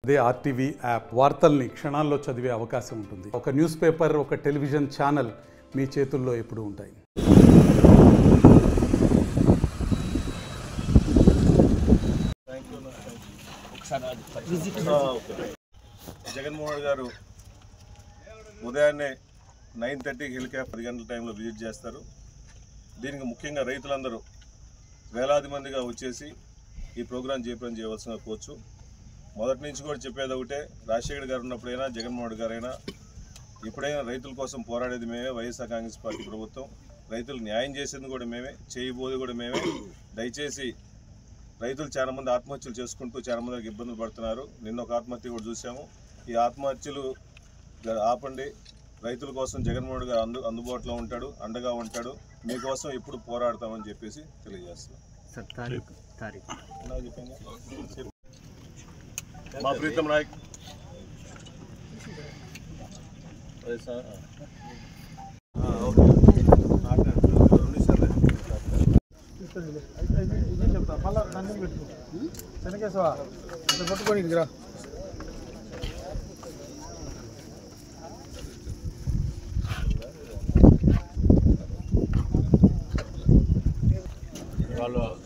అదే RTV app వార్తల్ని క్షణాల్లో చదివే అవకాశం ఉంటుంది. ఒక న్యూస్ పేపర్, ఒక టెలివిజన్ ఛానల్ మీ చేతుల్లో ఎప్పుడూ ఉంటాయి. జగన్మోహన్ గారు ఉదయాన్నే 9:30 హెలికాప్టర్ 10 గంటల టైంలో విజిట్ చేస్తారు. దీనికి ముఖ్యంగా రైతులందరూ వేలాది మందిగా వచ్చేసి ఈ ప్రోగ్రాం జయప్రదం చేయవలసిన కోర్చు. మొదటి నుంచి కూడా చెప్పేది ఒకటే, రాజశేఖర్ గారు ఉన్నప్పుడైనా జగన్మోహన్ గారైనా ఎప్పుడైనా రైతుల కోసం పోరాడేది మేమే. వైఎస్ఆర్ కాంగ్రెస్ పార్టీ ప్రభుత్వం రైతులు న్యాయం చేసేది కూడా మేమే, చేయబోదు కూడా మేమే. దయచేసి రైతులు చాలామంది ఆత్మహత్యలు చేసుకుంటూ చాలామందికి ఇబ్బందులు పడుతున్నారు. నిన్న ఒక ఆత్మహత్య కూడా చూసాము. ఈ ఆత్మహత్యలు ఆపండి. రైతుల కోసం జగన్మోహన్ గారు అందుబాటులో ఉంటాడు, అండగా ఉంటాడు. మీకోసం ఎప్పుడు పోరాడతామని చెప్పేసి తెలియజేస్తున్నాం. మా ప్రీతం నాయక్ పట్టుకొని దిగరా.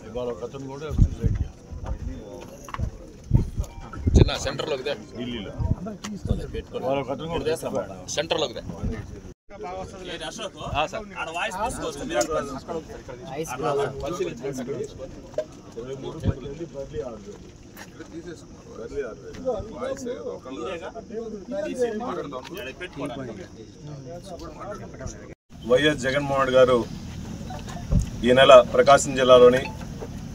ఇవాళ కథను కూడా చిన్న సెంటర్లోకి ఢిల్లీలో సెంటర్లోకి వైఎస్ జగన్మోహన్ గారు ఈ నెల ప్రకాశం జిల్లాలోని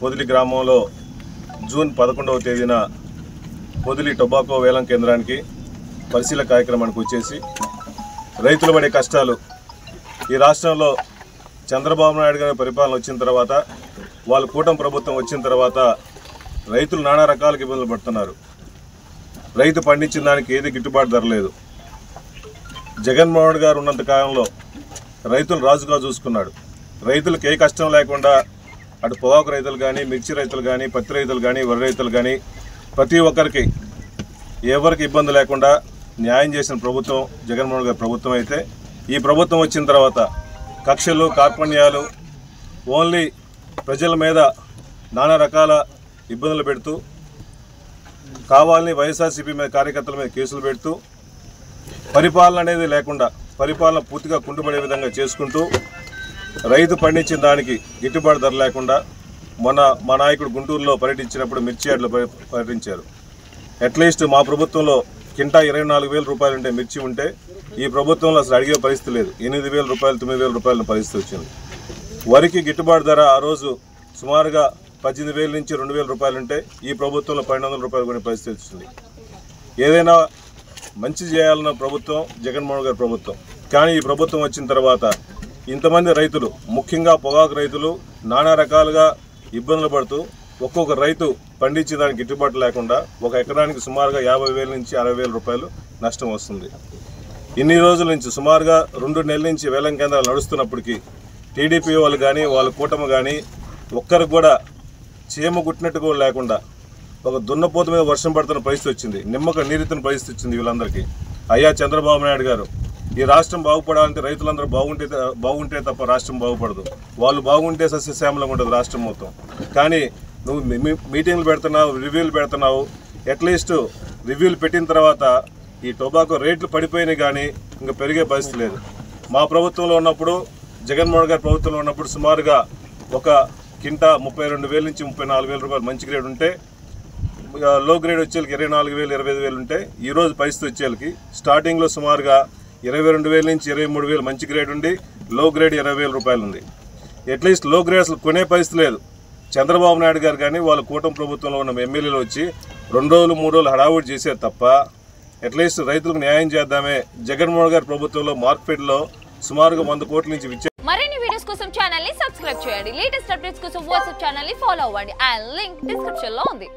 పొదిలి గ్రామంలో జూన్ 11వ తేదీన పొదిలి టొబాకో వేలం కేంద్రానికి పరిశీలన కార్యక్రమానికి వచ్చేసి రైతులు పడే కష్టాలు, ఈ రాష్ట్రంలో చంద్రబాబు నాయుడు గారి పరిపాలన వచ్చిన తర్వాత, వాళ్ళ కూటమి ప్రభుత్వం వచ్చిన తర్వాత రైతులు నానా రకాలకు ఇబ్బందులు పడుతున్నారు. రైతు పండించిన దానికి ఏది గిట్టుబాటు ధర లేదు. జగన్మోహన్ గారు ఉన్నంత కాలంలో రైతులు రాజుగా చూసుకున్నాడు. రైతులకు ఏ కష్టం లేకుండా అటు పొగాకు రైతులు కానీ, మిర్చి రైతులు కానీ, పత్తి రైతులు కానీ, వరి రైతులు కానీ ప్రతి ఒక్కరికి ఎవరికి ఇబ్బంది లేకుండా న్యాయం చేసిన ప్రభుత్వం జగన్మోహన్ గారి ప్రభుత్వం అయితే, ఈ ప్రభుత్వం వచ్చిన తర్వాత కక్షలు, కార్పణ్యాలు, ఓన్లీ ప్రజల మీద నానా రకాల ఇబ్బందులు పెడుతూ, కావాలని వైఎస్ఆర్సీపీ మీద కార్యకర్తల మీద కేసులు పెడుతూ, పరిపాలన అనేది లేకుండా పరిపాలన పూర్తిగా కుంటుపడే విధంగా చేసుకుంటూ, రైతు పండించిన దానికి గిట్టుబాటు ధర లేకుండా మొన్న మా నాయకుడు గుంటూరులో పర్యటించినప్పుడు మిర్చి యార్డులో పర్యటించారు. అట్లీస్ట్ మా ప్రభుత్వంలో కింటా 24,000 రూపాయలు ఉంటే మిర్చి ఉంటే, ఈ ప్రభుత్వంలో అసలు అడిగే పరిస్థితి లేదు. 8,000 రూపాయలు 9,000 రూపాయల పరిస్థితి వచ్చింది. వరికి గిట్టుబాటు ధర ఆ రోజు సుమారుగా 18,000 నుంచి 2,000 రూపాయలు ఉంటే, ఈ ప్రభుత్వంలో 1,200 రూపాయలు కొనే పరిస్థితి వచ్చింది. ఏదైనా మంచి చేయాలన్న ప్రభుత్వం జగన్మోహన్ గారి ప్రభుత్వం. కానీ ఈ ప్రభుత్వం వచ్చిన తర్వాత ఇంతమంది రైతులు, ముఖ్యంగా పొగాకు రైతులు నానా రకాలుగా ఇబ్బందులు పడుతూ, ఒక్కొక్క రైతు పండించే దానికి గిట్టుబాటు లేకుండా ఒక ఎకరానికి సుమారుగా 50,000 నుంచి 60,000 రూపాయలు నష్టం వస్తుంది. ఇన్ని రోజుల నుంచి సుమారుగా 2 నెలల నుంచి వేలం కేంద్రాలు నడుస్తున్నప్పటికీ టీడీపీ వాళ్ళు కానీ, వాళ్ళ కూటమి కానీ ఒక్కరికి కూడా చీమ గుట్టినట్టు కూడా లేకుండా ఒక దున్నపోత మీద వర్షం పడుతున్న పరిస్థితి వచ్చింది. నిమ్మక నీరెత్తిన పరిస్థితి వచ్చింది వీళ్ళందరికీ. అయ్యా చంద్రబాబు నాయుడు గారు, ఈ రాష్ట్రం బాగుపడాలంటే రైతులందరూ బాగుంటే తప్ప రాష్ట్రం బాగుపడదు. వాళ్ళు బాగుంటే సస్యశ్యామలంగా ఉంటుంది రాష్ట్రం మొత్తం. కానీ నువ్వు మీటింగ్లు పెడుతున్నావు, రివ్యూలు పెడుతున్నావు. అట్లీస్ట్ రివ్యూలు పెట్టిన తర్వాత ఈ టొబాకో రేట్లు పడిపోయినాయి కానీ ఇంకా పెరిగే పరిస్థితి లేదు. మా ప్రభుత్వంలో ఉన్నప్పుడు, జగన్మోహన్ గారి ప్రభుత్వంలో ఉన్నప్పుడు సుమారుగా ఒక కింటా 32,000 నుంచి 34,000 రూపాయలు మంచి గ్రేడ్ ఉంటే, లో గ్రేడ్ వచ్చేళ్ళకి 24,000 25,000 ఉంటే, ఈరోజు పరిస్థితి వచ్చేళ్ళకి స్టార్టింగ్లో సుమారుగా 22,000 నుంచి 23,000 మంచి గ్రేడ్ ఉండి, లో గ్రేడ్ 20,000 రూపాయలు ఉంది. అట్లీస్ట్ లో గ్రేడ్ అసలు కొనే పరిస్థితి లేదు. చంద్రబాబు నాయుడు గారు కానీ వాళ్ళ కూటమి ప్రభుత్వంలో ఉన్న ఎమ్మెల్యేలు వచ్చి 2 రోజులు 3 రోజులు హడావుడి చేశారు తప్ప, అట్లీస్ట్ రైతులకు న్యాయం చేద్దామే. జగన్మోహన్ గారి ప్రభుత్వంలో మార్కెట్లో సుమారుగా 100 కోట్ల నుంచి మరిన్ని వీడియోస్ కోసం ఛానల్ ని సబ్స్క్రైబ్ చేయండి. లేటెస్ట్ అప్డేట్స్ కోసం వాట్సాప్ ఛానల్ ని ఫాలో అవ్వండి. అండ్ లింక్ డిస్క్రిప్షన్ లో ఉంది.